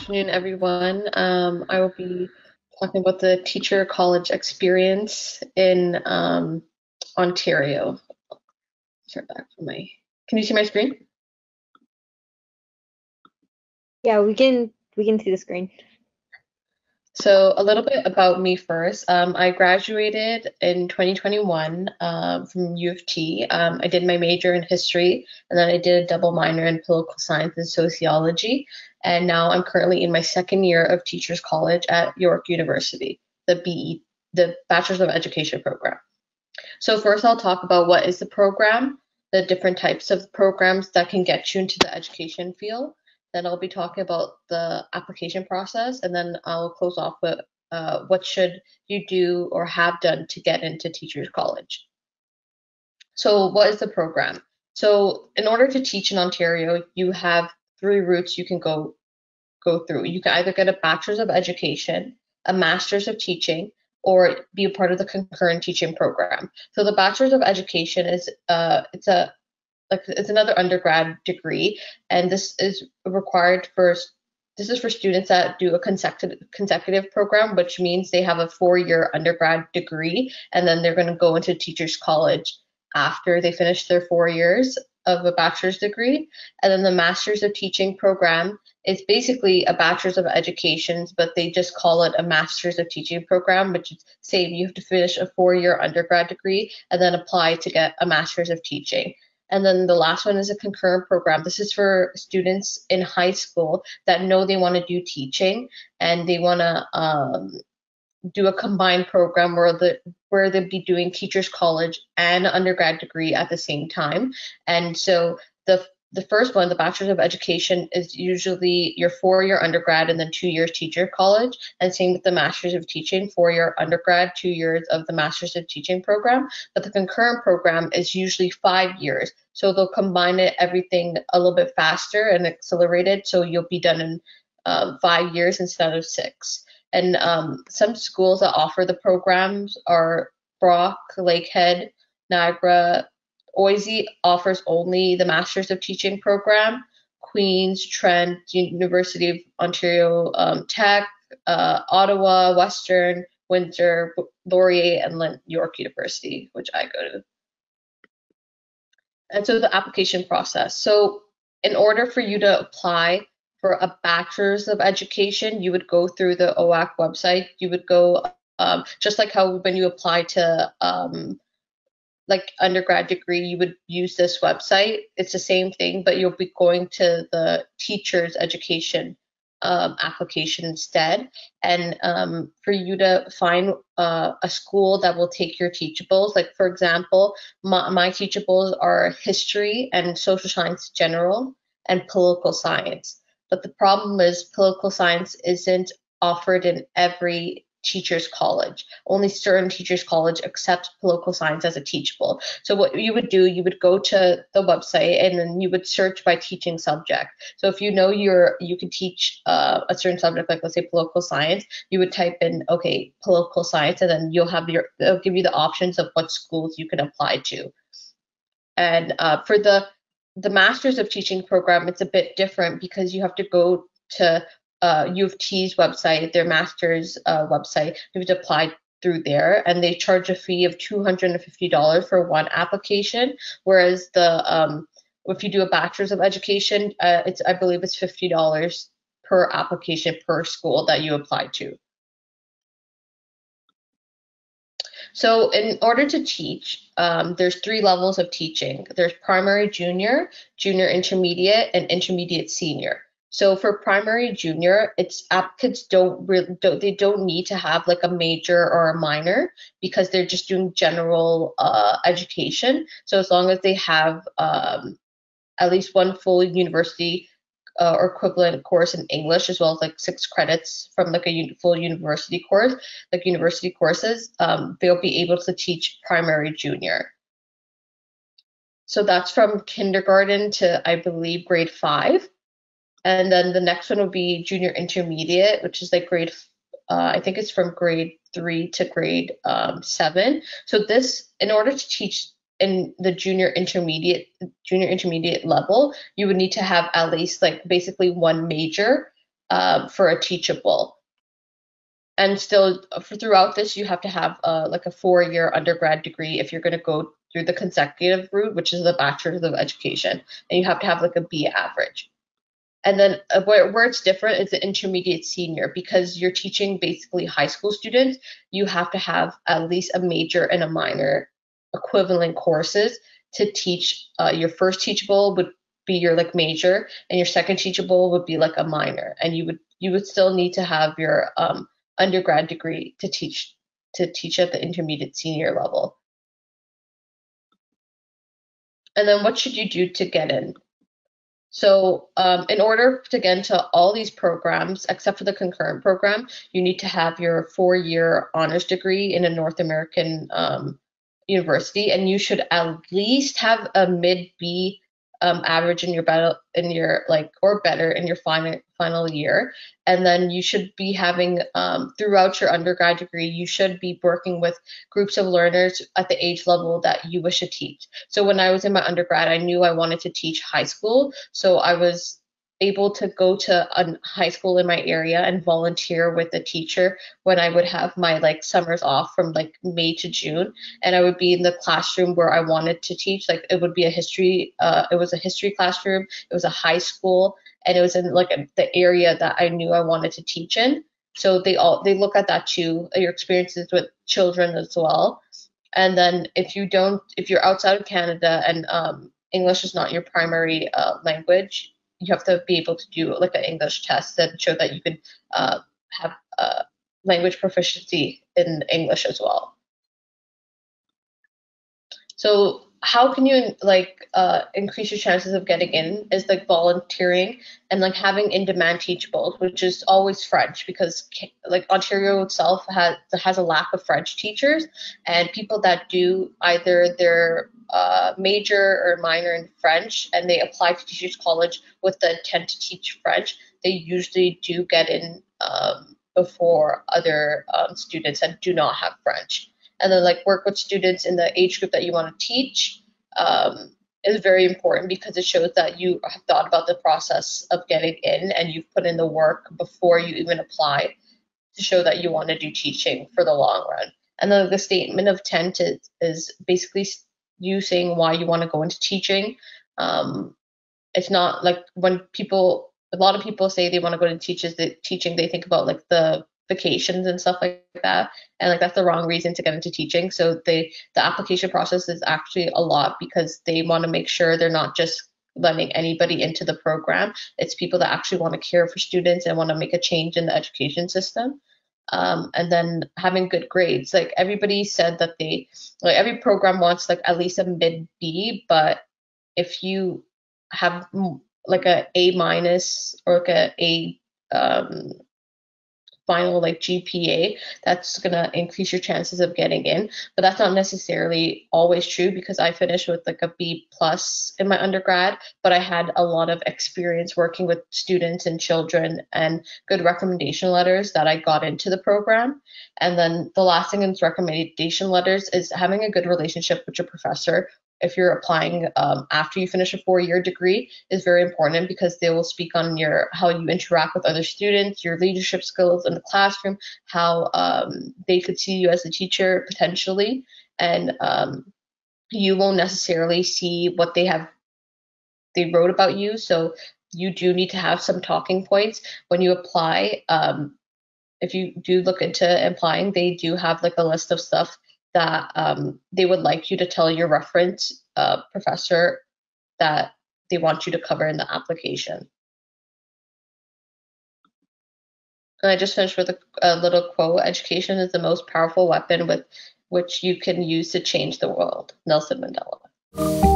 afternoon, everyone. I will be talking about the teacher college experience in Ontario. Start back from my. Can you see my screen? Yeah, we can see the screen. So a little bit about me first. I graduated in 2021 from U of T. I did my major in history, and then I did a double minor in political science and sociology. And now I'm currently in my second year of Teachers College at York University, the Bachelor's of Education program. So first, I'll talk about what is the program, the different types of programs that can get you into the education field. Then I'll be talking about the application process, and then I'll close off with what should you do or have done to get into Teachers College. So what is the program? So in order to teach in Ontario, you have three routes you can go through. You can either get a bachelor's of education, a master's of teaching, or be a part of the concurrent teaching program. So the bachelor's of education is it's another undergrad degree, and this is required for this is for students that do a consecutive program, which means they have a 4-year undergrad degree, and then they're going to go into teachers college after they finish their 4 years of a bachelor's degree. And then the master's of teaching program is basically a bachelor's of education, but they just call it a master's of teaching program, which is say you have to finish a 4-year undergrad degree and then apply to get a master's of teaching. And then the last one is a concurrent program. This is for students in high school that know they want to do teaching and they want to do a combined program where they'll be doing teachers college and undergrad degree at the same time. And so the first one, the bachelor's of education, is usually your 4-year undergrad and then 2 years teacher college. And same with the master's of teaching, 4-year undergrad, 2 years of the master's of teaching program. But the concurrent program is usually 5 years. So they'll combine everything a little bit faster and accelerated. So you'll be done in 5 years instead of 6. And some schools that offer the programs are Brock, Lakehead, Niagara. Oise offers only the Masters of Teaching program. Queens, Trent, University of Ontario Tech, Ottawa, Western, Windsor, Laurier, and York University, which I go to. And so the application process. So in order for you to apply for a bachelor's of education, you would go through the OAC website. You would go just like how when you apply to like undergrad degree, you would use this website. It's the same thing, but you'll be going to the teacher's education application instead. And for you to find a school that will take your teachables, like for example, my teachables are history and social science general and political science. But the problem is political science isn't offered in every teachers college. Only certain teachers college accept political science as a teachable. So what you would do, you would go to the website and then you would search by teaching subject. So if you know you can teach a certain subject, like let's say political science, you would type in okay political science, and then they'll give you the options of what schools you can apply to. And for the Masters of Teaching program, it's a bit different because you have to go to U of T's website, their master's website. You have to apply through there, and they charge a fee of $250 for one application. Whereas if you do a bachelor's of education, I believe it's $50 per application per school that you apply to. So in order to teach, there's 3 levels of teaching. There's primary junior, junior intermediate, and intermediate senior. So for primary junior, applicants don't need to have like a major or a minor because they're just doing general education. So as long as they have at least one full university or equivalent course in English, as well as like 6 credits from like a full university course, like university courses, they'll be able to teach primary junior. So that's from kindergarten to, I believe, grade 5. And then the next one would be junior intermediate, which is like I think it's from grade 3 to grade 7. So in order to teach in the junior intermediate level, you would need to have at least like basically one major for a teachable. And still, throughout this, you have to have like a 4-year undergrad degree if you're going to go through the consecutive route, which is the Bachelor's of Education, and you have to have like a B average. And then where it's different is the intermediate senior, because you're teaching basically high school students. You have to have at least a major and a minor equivalent courses to teach. Your first teachable would be your like major, and your second teachable would be like a minor, and you would still need to have your undergrad degree to teach at the intermediate senior level. And then what should you do to get in? So, in order to get into all these programs, except for the concurrent program, you need to have your 4-year honors degree in a North American university, and you should at least have a mid B average in your battle in your like or better in your final year. And then you should be having throughout your undergrad degree, you should be working with groups of learners at the age level that you wish to teach. So when I was in my undergrad, I knew I wanted to teach high school, so I was able to go to a high school in my area and volunteer with a teacher when I would have my like summers off from like May to June, and I would be in the classroom where I wanted to teach. Like it would be it was a history classroom, it was a high school, and it was in like the area that I knew I wanted to teach in. So they look at that too, your experiences with children as well. And then if you're outside of Canada and English is not your primary language, you have to be able to do like an English test and show that you can have language proficiency in English as well. So how can you like increase your chances of getting in is like volunteering and like having in-demand teachables, which is always French, because like Ontario itself has a lack of French teachers, and people that do either their major or minor in French and they apply to teachers college with the intent to teach French, they usually do get in before other students that do not have French. And then like work with students in the age group that you want to teach is very important, because it shows that you have thought about the process of getting in and you've put in the work before you even apply, to show that you want to do teaching for the long run. And then the statement of intent is basically you saying why you want to go into teaching. It's not like a lot of people say they want to go into teaching, they think about like the vacations and stuff like that, and like that's the wrong reason to get into teaching. So the application process is actually a lot, because they want to make sure they're not just letting anybody into the program. It's people that actually want to care for students and want to make a change in the education system. And then having good grades. Like everybody said that like every program wants like at least a mid B, but if you have like a A minus or like a final like GPA, that's gonna increase your chances of getting in. But that's not necessarily always true, because I finished with like a B plus in my undergrad, but I had a lot of experience working with students and children and good recommendation letters that I got into the program. And then the last thing in recommendation letters is having a good relationship with your professor. If you're applying after you finish a 4-year degree, is very important, because they will speak on how you interact with other students, your leadership skills in the classroom, how they could see you as a teacher potentially, and you won't necessarily see what they wrote about you. So you do need to have some talking points when you apply. If you do look into applying, they do have like a list of stuff that they would like you to tell your reference professor that they want you to cover in the application. And I just finished with a little quote: education is the most powerful weapon with which you can use to change the world. Nelson Mandela.